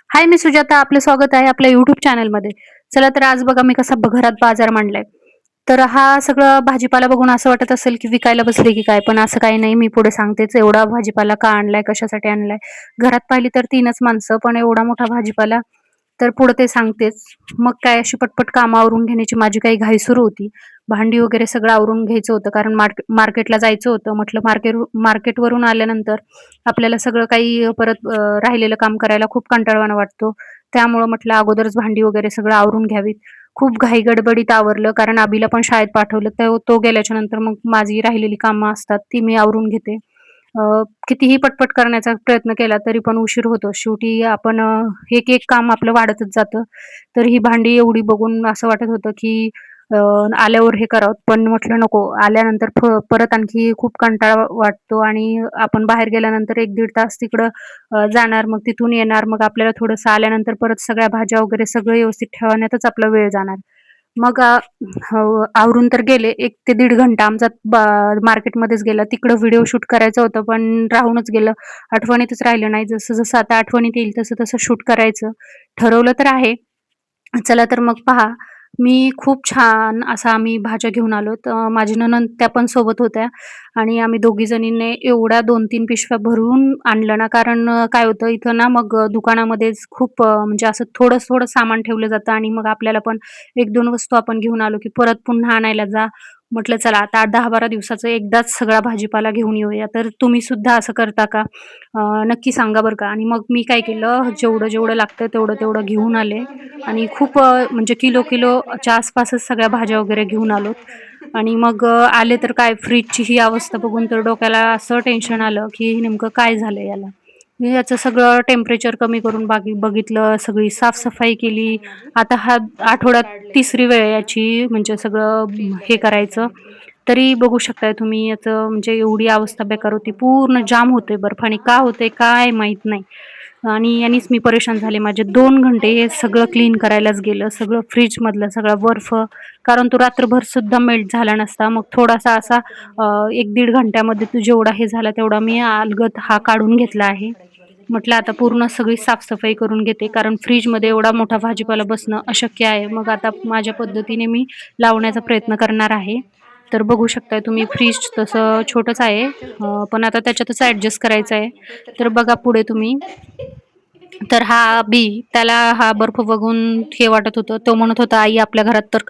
हाय, मी सुजाता. आपलं स्वागत आहे आपल्या YouTube चॅनलमध्ये. चला तर आज बघा मी कसा घरात बाजार मांडलाय. तर हा सगळं भाजीपाला बघून असं वाटत असेल, की विकायला बसले की काय? पण असं काही नाही. मी पुढे सांगतेच. एवढा भाजीपाला का आणलाय? कशासाठी आणलाय? घरात पाहिली तर 3च माणसं, पण एवढा मोठा भाजीपाला. तर पुढे ते सांगतेच. मग काय अशी पटपट कामं आवरून घेण्याची माझी काही घाई सुरू होती. भांडी वगैरे सगळं आवरून घ्यायचं होतं, कारण मार्केटला जायचं होतं. म्हटलं मार्केटवरून आल्यानंतर आपल्याला सगळं काही परत राहिलेलं काम करायला खूप कंटाळवाणा वाटतो. त्यामुळं म्हटलं अगोदरच भांडी वगैरे सगळं आवरून घ्यावीत. खूप घाई-गडबडीत आवरलं, कारण अभिला पण शाळेत पाठवलं. तर तो गेल्याच्या नंतर मग माझी राहिलेली कामं असतात, ती मी आवरून घेते. कितीही पटपट करण्याचा प्रयत्न केला तरी पण उशीर होतो. शेवटी आपण एक-एक काम आपलं वाढतच जातं. तर ही भांडी एवढी बघून असं वाटत होतं, की अ, आल्यावर हे करावं. पण म्हटलं नको. आल्यानंतर परत आणखी खूप कंटाळा वाटतो आणि आपण बाहेर गेल्यानंतर 1-1.5 तास तिकडं जाणार, मग तिथून येणार. मग आपल्याला थोडंसं आल्यानंतर परत सगळ्या भाज्या वगैरे सगळं व्यवस्थित ठेवण्यातच आपला वेळ जाणार. मग हो, आवरून तर गेले. 1 ते दीड घंटा आमचा मार्केटमध्येच गेला. तिकडं व्हिडिओ शूट करायचं होतं, पण राहूनच गेलं. आठवणीतच राहिलं नाही. जसं-जसं आता आठवणीत येईल तसं-तसं शूट करायचं ठरवलं तर आहे. चला तर मग पहा, मी खूप छान असा आम्ही भाज्या घेऊन आलो. तर माझी नणंद त्या पण सोबत होत्या आणि आम्ही दोघी जणींनी एवढ्या 2-3 पिशव्या भरून आणलं ना, कारण काय होतं इथं ना मग दुकानामध्येच खूप म्हणजे असं थोडं-थोडं सामान ठेवलं जातं आणि मग आपल्याला पण 1-2 वस्तू आपण घेऊन आलो, की परत पुन्हा आणायला जा. म्हटलं चला आता 10-12 दिवसाचं एकदाच सगळा भाजीपाला घेऊन येऊया. तर तुम्ही सुद्धा असं करता का? नक्की सांगा बरं का. आणि मग मी काय केलं, जेवढं-जेवढं लागतं तेवढं-तेवढं घेऊन आले आणि खूप म्हणजे किलो-किलोच्या आसपासच सगळ्या भाज्या वगैरे घेऊन आलोत. आणि मग आले तर काय फ्रिजची ही अवस्था बघून तर डोक्याला असं टेन्शन आलं, की नेमकं काय झालं याला? मी याचं सगळं टेम्परेचर कमी करून बघितलं, सगळी साफ-सफाई केली. आता हा आठवड्यात 3री वेळ आहे याची म्हणजे सगळं हे करायचं. तरी बघू शकताय तुम्ही याचं म्हणजे एवढी अवस्था बेकार होती. पूर्ण जाम होतोय बर्फाने. का होतंय काय माहीत नाही. आणि यानीच मी परेशान झाले. माझे 2 घंटे हे सगळं क्लीन करायलाच गेलं. सगळं फ्रिजमधला सगळा बर्फ, कारण तो रात्रभर सुद्धा मेल्ट झाला नसता. मग थोडासा असा 1-1.5 घंट्यामध्ये तो जेवढा हे झाला तेवढा मी अलगद हा काढून घेतला आहे. म्हटलं आता पूर्ण सगळी साफ-सफाई करून घेते, कारण फ्रिजमध्ये एवढा मोठा भाजीपाला बसणं अशक्य आहे. मग आता माझ्या पद्धतीने मी लावण्याचा प्रयत्न करणार आहे. तर बघू शकताय तुम्ही फ्रिज तसं छोटंच आहे, पण आता त्याच्यातच ॲडजस्ट करायचं आहे. तर बघा पुढे तुम्ही. तर हा त्याला हा बर्फ बघून हे वाटत होतं. तो म्हणत होता, "आई आपल्या घरात तर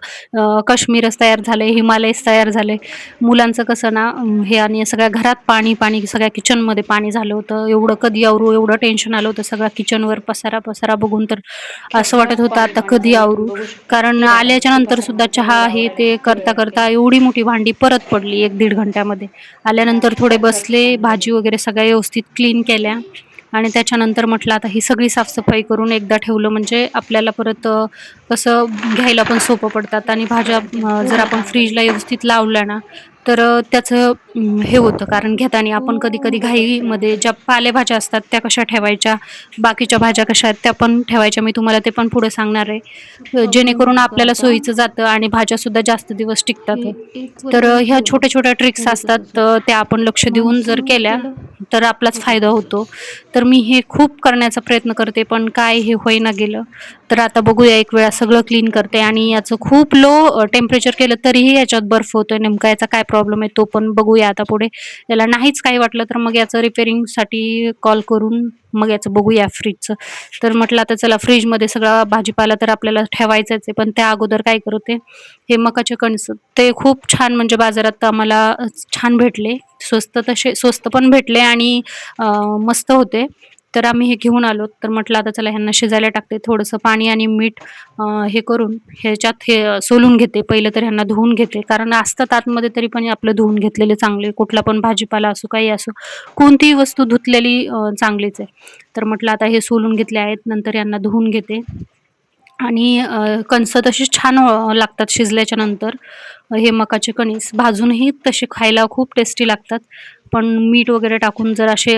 काश्मीरच तयार झालंय, हिमालयच तयार झालंय." मुलांचं कसं ना हे आणि सगळ्या घरात पाणी-पाणी, सगळ्या किचनमध्ये पाणी झालं होतं. एवढं कधी आवरू, एवढं टेन्शन आलं होतं. सगळ्या किचनवर पसारा-पसारा बघून तर असं वाटत होतं आता पाणी-पाणी कधी झालं तुम्ही आवरू. बघू शकता कारण हे बघा आल्याच्या किती नंतर पसारा सुद्धा तुम्ही चहा हे लावलाय ते सगळ्यावरती. करता-करता एवढी मोठी भांडी परत पडली 1-1.5 घंट्यामध्ये. आल्यानंतर थोडे साक्षात बसले, सौंदर्य. भाजी वगैरे सगळ्या व्यवस्थित क्लीन केल्या आणि त्याच्यानंतर म्हटलं आता ही सगळी साफ-सफाई करून एकदा ठेवलं म्हणजे आपल्याला परत कसं घ्यायला पण सोपं पडतात आणि भाज्या अगदी जर पूर्ण आपण चांगलं. फ्रीजला व्यवस्थित लावल्या ना, तर त्याचं हे होतं, कारण घेताना आपण कधी-कधी खूपच असते घाईमध्ये आपल्याला. ज्या पालेभाज्या असतात त्या कशा ठेवायच्या, बाकीच्या भाज्या कशा आहेत त्या पण ठेवायच्या. मी तुम्हाला ते पण पुढे सांगणार आहे. आपण जेणेकरून बघतो आपल्याला आता सोयीचं जातं आणि भाज्यासुद्धा जास्त दिवस हे टिकतात. एक तर वर्षाचं ह्या पोरग छोट्या-छोट्या ट्रिक्स थोडंसं असतात, तसंच त्या आपण लक्ष देऊन जर माणसानं केल्या, केलं तर आपलाच होतं फायदा तसंच. होतो. तर मी हे खूप करण्याचा प्रयत्न करते, पण काय हे होईना गेलं. तर आता बघूया एक वेळा सगळं क्लीन करते आणि याचं खूप लो टेम्परेचर केलं तरीही याच्यात बर्फ होतोय. नेमका याचा काय प्रॉब्लेम आहे तो पण बघूया आता पुढे. याला नाहीच काही वाटलं तर मग याचं रिपेअरिंगसाठी कॉल करून मग याचं बघूया फ्रिजचं. तर म्हटलं आता चला फ्रिजमध्ये सगळा भाजीपाला तर आपल्याला ठेवायचाच आहे, पण त्या अगोदर काय करते, हे मकाचे कणस ते खूप छान म्हणजे बाजारात आम्हाला छान भेटले. स्वस्त पण भेटले आणि मस्त होते. तर आम्ही हे घेऊन आलो. तर म्हटलं आता चला ह्यांना शिजायला टाकते. थोडंसं पाणी आणि मीठ हे करून ह्याच्यात हे सोलून घेते. पहिलं तर ह्यांना धुवून घेते. कारण असतात आतमध्ये तरी पण आपलं धुवून घेतलेले चांगले. कुठला पण भाजीपाला असो, काही असो, कोणतीही वस्तू धुतलेली चांगलीच आहे. तर म्हटलं आता हे सोलून घेतले आहेत. नंतर यांना धुवून घेते. आणि कणसं तशीच छान लागतात शिजल्याच्या नंतर. हे मकाचे कणीस भाजूनही तसे खायला खूप टेस्टी लागतात. पण मीठ वगैरे टाकून जर असे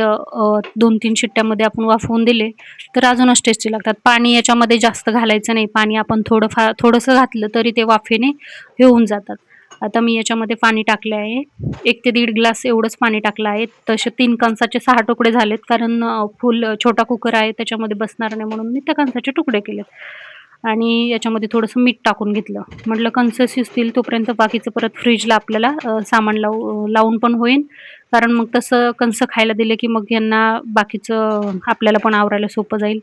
2-3 शिट्ट्यामध्ये आपण वाफवून दिले, तर अजूनच टेस्टी लागतात. पाणी याच्यामध्ये जास्त घालायचं नाही. पाणी आपण थोडंसं घातलं तरी ते वाफेने हे होऊन जातात. आता मी याच्यामध्ये पाणी टाकले आहे. 1 ते दीड ग्लास एवढंच पाणी टाकलं आहे. तसे 3 कणसाचे 6 तुकडे झालेत कारण फुल छोटा कुकर आहे त्याच्यामध्ये बसणार नाही म्हणून मी त्या कणसाचे तुकडे केलेत. आणि याच्यामध्ये थोडंसं मीठ टाकून घेतलं. म्हटलं कणसं शिजतील तोपर्यंत बाकीचं परत फ्रिजला आपल्याला सामान लावून पण होईल. कारण मग तसं कणसं खायला दिले, की मग यांना बाकीचं आपल्याला पण आवरायला सोपं जाईल.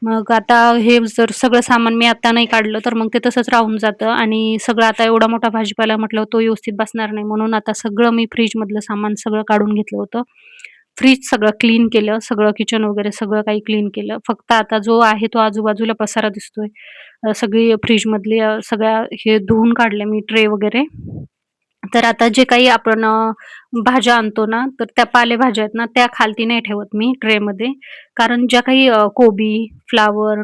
मग आता हे जर सगळं सामान मी आता नाही काढलं, तर मग ते तसंच राहून जातं आणि सगळं आता एवढा मोठा भाजीपाला म्हटल्यावर तो व्यवस्थित बसणार नाही. म्हणून आता सगळं मी फ्रिजमधलं सामान सगळं काढून घेतलं होतं. फ्रिज सगळं क्लीन केलं, सगळं किचन वगैरे सगळं काही क्लीन केलं. फक्त आता जो आहे तो आजूबाजूला पसारा दिसतोय. सगळी फ्रिजमधली सगळ्या हे धुवून काढल्या मी ट्रे वगैरे. तर आता जे काही आपण भाज्या आणतो ना, तर त्या पालेभाज्या आहेत ना, त्या खालती नाही ठेवत मी ट्रेमध्ये. कारण ज्या काही कोबी, फ्लॉवर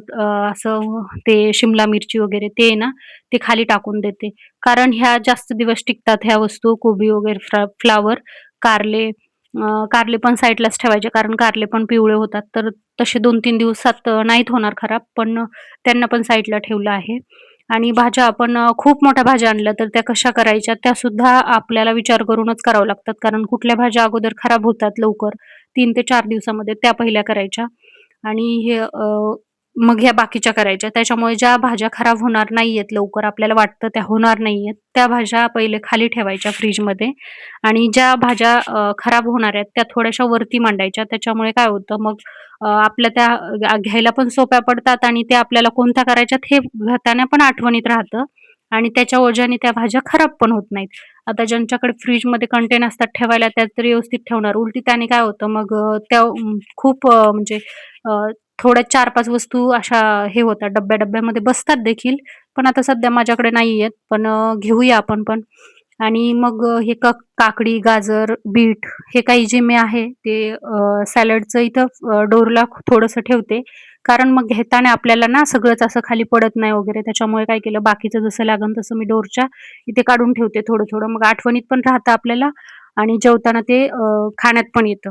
असं ते शिमला मिरची वगैरे ते आहे ना, ते खाली टाकून देते. कारण ह्या जास्त दिवस टिकतात ह्या वस्तू कोबी वगैरे फ्लॉवर, कारले कारले पण साईडलाच ठेवायचे कारण कारले पण पिवळे होतात. तर तसे 2-3 दिवसात नाहीत होणार खराब, पण त्यांना पण साईडला ठेवलं आहे. आणि भाज्या आपण खूप मोठ्या भाज्या आणल्या तर त्या कशा करायच्या त्यासुद्धा आपल्याला विचार करूनच करावं लागतात. कारण कुठल्या भाज्या अगोदर खराब होतात लवकर 3 ते 4 दिवसामध्ये त्या पहिल्या करायच्या आणि मग ह्या बाकीच्या करायच्या. त्याच्यामुळे ज्या भाज्या खराब होणार नाहीयेत लवकर आपल्याला वाटतं त्या होणार नाहीयेत, त्या भाज्या पहिले खाली ठेवायच्या फ्रिजमध्ये आणि ज्या भाज्या खराब होणार आहेत त्या थोड्याशा वरती मांडायच्या. त्याच्यामुळे काय होतं मग आपल्या त्या घ्यायला पण सोप्या पडतात आणि त्या आपल्याला कोणत्या करायच्यात हे घेताना पण आठवणीत राहतं आणि त्याच्या ओझ्याने त्या भाज्या खराब पण होत नाहीत. आता ज्यांच्याकडे फ्रिजमध्ये कंटेन असतात ठेवायला त्या तर व्यवस्थित ठेवणार. उलटी त्याने काय होतं मग त्या खूप म्हणजे अ, थोड्या 4-5 वस्तू अशा हे होतात डब्या-डब्यामध्ये बसतात देखील. पण आता सध्या माझ्याकडे नाहीयेत. पण घेऊया आपण पण. आणि मग हे काकडी, गाजर, बीट हे काही जे मी आहे ते सॅलडचं इथं डोरला थोडंसं ठेवते. कारण मग घेताना आपल्याला ना सगळंच असं खाली पडत नाही वगैरे. त्याच्यामुळे काय केलं बाकीचं जसं लागेल तसं मी डोरच्या इथे काढून ठेवते थोडं-थोडं. मग आठवणीत पण राहतं आपल्याला आणि जेवताना ते खाण्यात पण येतं.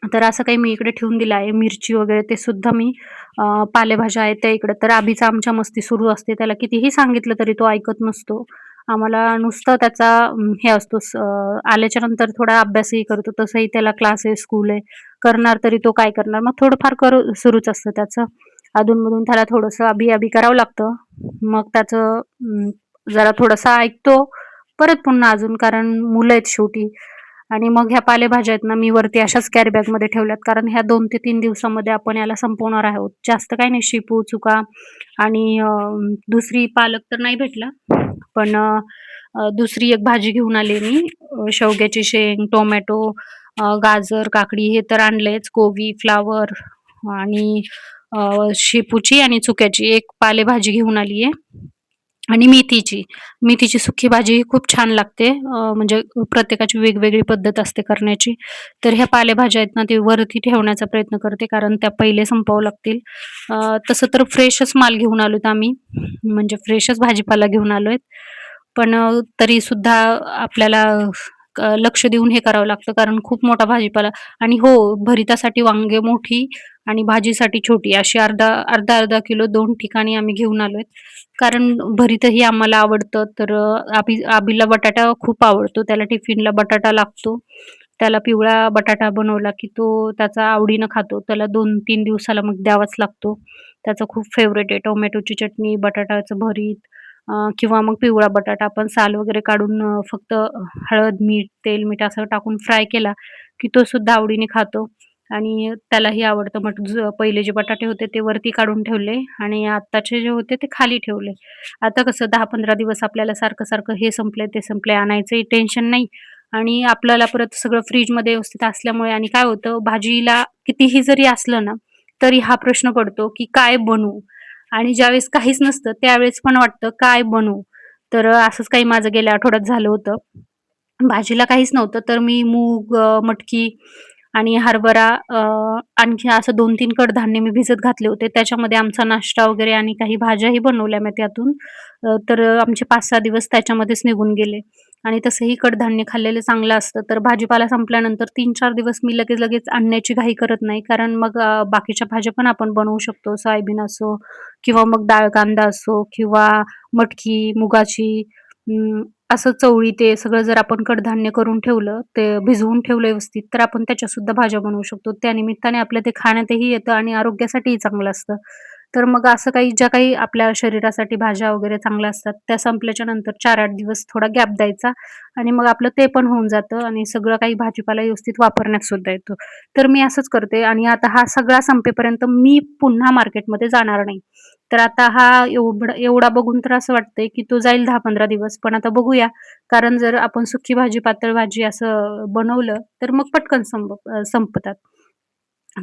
तर असं काही मी इकडे ठेवून दिलं आहे. मिरची वगैरे ते सुद्धा मी पालेभाज्या आहेत त्या इकडं. तर अभिचा आमच्या मस्ती सुरू असते. त्याला कितीही सांगितलं तरी तो ऐकत नसतो. आम्हाला नुसतं त्याचा हे असतो आल्याच्या नंतर थोडा अभ्यासही करतो. तसंही त्याला क्लास आहे, स्कूल आहे. करणार तरी तो काय करणार? मग थोडंफार सुरूच असतं त्याचं. अधून त्याला थोडंसं अभी-अभी करावं लागतं. मग त्याचं जरा थोडंसं ऐकतो. परत पुन्हा अजून कारण मुलं आहेत शेवटी. आणि मग ह्या पालेभाज्या आहेत ना, मी वरती अशाच कॅरी बॅगमध्ये ठेवल्यात. कारण ह्या 2 ते 3 दिवसामध्ये आपण याला संपवणार आहोत. जास्त काही नाही शेपू, चुका आणि दुसरी पालक तर नाही भेटला. पण दुसरी एक भाजी घेऊन आले मी. शेवग्याची शेंग, टोमॅटो, गाजर, काकडी हे तर आणलेच. कोबी, फ्लॉवर आणि शेपूची आणि चुक्याची एक पालेभाजी घेऊन आली आहे. आणि मेथीची. मेथीची सुकी भाजी ही खूप छान लागते. म्हणजे प्रत्येकाची वेगवेगळी पद्धत असते करण्याची. तर ह्या पालेभाज्या आहेत ना, ते वरती ठेवण्याचा प्रयत्न करते, कारण त्या पहिले संपवाव्या लागतील. तसं तर फ्रेशच माल घेऊन आलोत आम्ही. म्हणजे फ्रेशच भाजीपाला घेऊन आलोय. पण तरीसुद्धा आपल्याला लक्ष देऊन हे करावं लागतं, कारण खूप मोठा भाजीपाला आणि हो, भरितासाठी वांगे मोठी आणि भाजीसाठी छोटी अशी अर्धा-अर्धा किलो 2 ठिकाणी आम्ही घेऊन आलोय. कारण भरीतही आम्हाला आवडतं, तर आबीला बटाटा खूप आवडतो. त्याला टिफिनला बटाटा लागतो. त्याला पिवळा बटाटा बनवला, की तो त्याचा आवडीनं खातो. त्याला 2-3 दिवसाला मग द्यावाच लागतो. त्याचं खूप फेव्हरेट आहे. टोमॅटोची चटणी, बटाट्याचं भरीत किंवा मग पिवळा बटाटा आपण साल वगैरे काढून फक्त हळद, मीठ, तेल, मीठ असं टाकून फ्राय केला, की तो सुद्धा आवडीने खातो. आणि त्यालाही आवडतं. मग पहिले जे बटाटे होते ते वरती काढून ठेवले आणि आत्ताचे जे होते ते खाली ठेवले. आता कसं 10-15 दिवस आपल्याला सारखं-सारखं हे संपलंय, ते संपलंय आणायचंही टेन्शन नाही आणि आपल्याला परत सगळं फ्रिजमध्ये व्यवस्थित असल्यामुळे आणि काय होतं भाजीला कितीही जरी असलं ना, तरी हा प्रश्न पडतो, की काय बनवू? आणि ज्यावेळेस काहीच नसतं त्यावेळेस पण वाटतं काय बनवू? तर असंच काही माझं गेल्या आठवड्यात झालं होतं. भाजीला काहीच नव्हतं, तर मी मूग, मटकी आणि हरभरा आणखी असं 2-3 कडधान्य मी भिजत घातले होते. त्याच्यामध्ये आमचा नाश्ता वगैरे आणि काही भाज्याही बनवल्या मी त्यातून. तर आमचे 5-6 दिवस त्याच्यामध्येच निघून गेले आणि तसंही कडधान्य खाल्लेलं चांगलं असतं. तर भाजीपाला संपल्यानंतर 3-4 दिवस मी लगेच आणण्याची घाई करत नाही. कारण मग बाकीच्या भाज्या पण आपण बनवू शकतो. सोयाबीन असो किंवा मग डाळ कांदा असो किंवा मटकी, मुगाची असं चवळी ते सगळं जर आपण कडधान्य करून ठेवलं, ते भिजवून ठेवलं व्यवस्थित, तर आपण त्याच्यासुद्धा भाज्या बनवू शकतो. त्यानिमित्ताने आपलं ते खाण्यातही येतं आणि आरोग्यासाठीही चांगलं असतं. तर मग असं काही ज्या काही आपल्या शरीरासाठी भाज्या वगैरे चांगल्या असतात, त्या संपल्याच्या नंतर 4-8 दिवस थोडा गॅप द्यायचा आणि मग आपलं ते पण होऊन जातं आणि सगळं काही भाजीपाला व्यवस्थित वापरण्यात सुद्धा येतो. तर मी असंच करते आणि आता हा सगळा संपेपर्यंत मी पुन्हा मार्केटमध्ये जाणार नाही. तर आता हा एवढा बघून तर असं वाटतंय, की तो जाईल 10-15 दिवस. पण आता बघूया, कारण जर आपण सुकी भाजी, पातळ भाजी असं बनवलं, तर मग पटकन संपतात.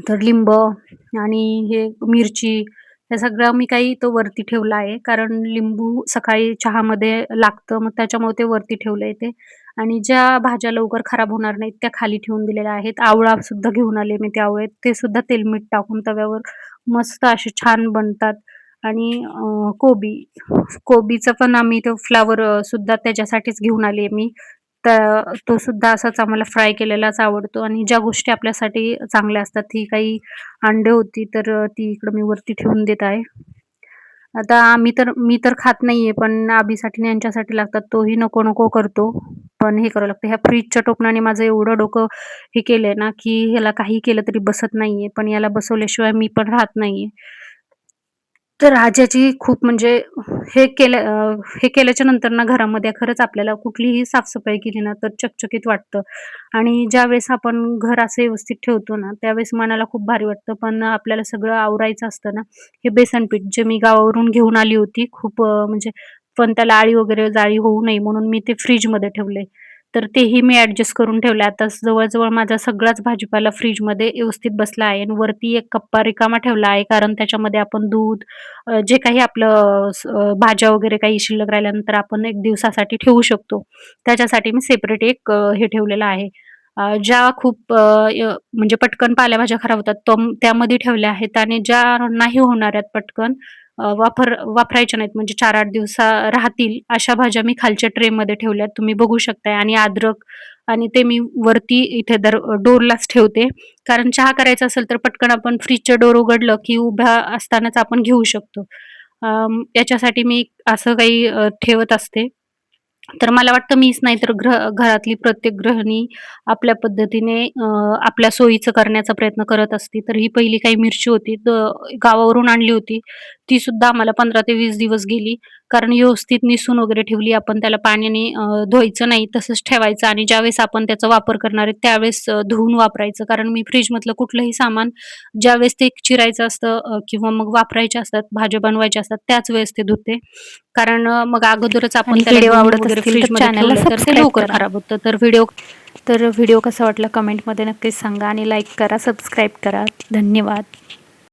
तर लिंब आणि हे मिरची हे सगळं मी काही तो वरती ठेवला आहे. कारण लिंबू सकाळी चहामध्ये लागतं, मग त्याच्यामुळे ते वरती ठेवलंय ते. आणि ज्या भाज्या लवकर खराब होणार नाहीत, त्या खाली ठेवून दिलेल्या आहेत. आवळा सुद्धा घेऊन आले मी ते आवळे. ते सुद्धा तेल मीठ टाकून तव्यावर मस्त असे छान बनतात. आणि कोबी, कोबीचं पण आम्ही तो फ्लॉवर सुद्धा त्याच्यासाठीच घेऊन आली मी. तर तो सुद्धा असाच आम्हाला फ्राय केलेलाच आवडतो आणि ज्या गोष्टी आपल्यासाठी चांगल्या असतात, ही काही अंडे होती, तर ती इकडं मी वरती ठेवून देत आहे. आता मी तर खात नाहीये, पण अभीसाठी आणि यांच्यासाठी लागतात. तोही नको-नको करतो. पण हे करावं लागतं. ह्या फ्रिजच्या टोपणाने माझं एवढं डोकं हे केलंय ना, की ह्याला काही केलं तरी बसत नाहीये. पण याला बसवल्याशिवाय मी पण राहत नाहीये. तर राजाची खूप म्हणजे हे केल्याच्या नंतर ना घरामध्ये खरंच आपल्याला कुठलीही साफ-सफाई केली ना तर चकचकीत वाटतं आणि ज्यावेळेस आपण घर असं व्यवस्थित ठेवतो ना, त्यावेळेस मनाला खूप भारी वाटतं. पण आपल्याला सगळं आवरायचं असतं ना, हे बेसन पीठ जे मी गावावरून घेऊन आली होती खूप म्हणजे पण त्याला अळी वगैरे जाळी होऊ नये म्हणून मी ते फ्रिजमध्ये ठेवलंय. तर तेही मी ॲडजस्ट करून ठेवलंय. आता जवळ-जवळ माझा सगळाच भाजीपाला फ्रिजमध्ये व्यवस्थित बसला आहे आणि वरती एक कप्पा रिकामा ठेवला आहे. कारण त्याच्यामध्ये आपण दूध जे काही आपलं भाज्या वगैरे काही शिल्लक राहिल्यानंतर आपण 1 दिवसासाठी ठेवू शकतो. त्याच्यासाठी मी सेपरेट एक हे ठेवलेलं आहे. ज्या खूप म्हणजे पटकन पालेभाज्या खराब होतात त्यामध्ये ठेवल्या आहेत आणि ज्या नाही होणार आहेत पटकन वापरायच्या नाहीत म्हणजे 4-8 राहतील अशा भाज्या मी खालच्या ट्रेमध्ये ठेवल्यात. तुम्ही बघू शकताय आणि अद्रक आणि ते मी वरती इथे डोरलाच ठेवते. कारण चहा करायचा असेल तर पटकन आपण फ्रिजचं डोर उघडलं, की उभ्या असतानाच आपण घेऊ शकतो. याच्यासाठी मी असं काही ठेवत असते. तर मला वाटतं मीच नाही तर घरातली प्रत्येक गृहिणी आपल्या पद्धतीने आपल्या सोयीचं करण्याचा प्रयत्न करत असते. तर ही पहिली काही मिरची होती गावावरून आणली होती. ती सुद्धा आम्हाला 15 ते 20 दिवस गेली. कारण व्यवस्थित निसून वगैरे ठेवली आपण त्याला पाण्याने धुवायचं नाही तसंच ठेवायचं आणि ज्यावेळेस आपण त्याचा वापर करणार आहे त्यावेळेस धुवून वापरायचं. कारण मी फ्रिजमधलं कुठलंही सामान ज्यावेळेस ते चिरायचं असतं किंवा मग वापरायचे असतात, भाज्या बनवायच्या असतात त्याच वेळेस ते धुते. कारण मग अगोदरच आपण आणि त्याला व्हिडिओ धुवून आवडत वगैरे असतील तर फ्रिजमध्ये चॅनलला ठेवलं तर ते सबस्क्राईब लवकर करा. खराब होतं. तर व्हिडिओ कसा वाटला कमेंटमध्ये नक्कीच सांगा आणि लाईक करा, सबस्क्राईब करा. धन्यवाद.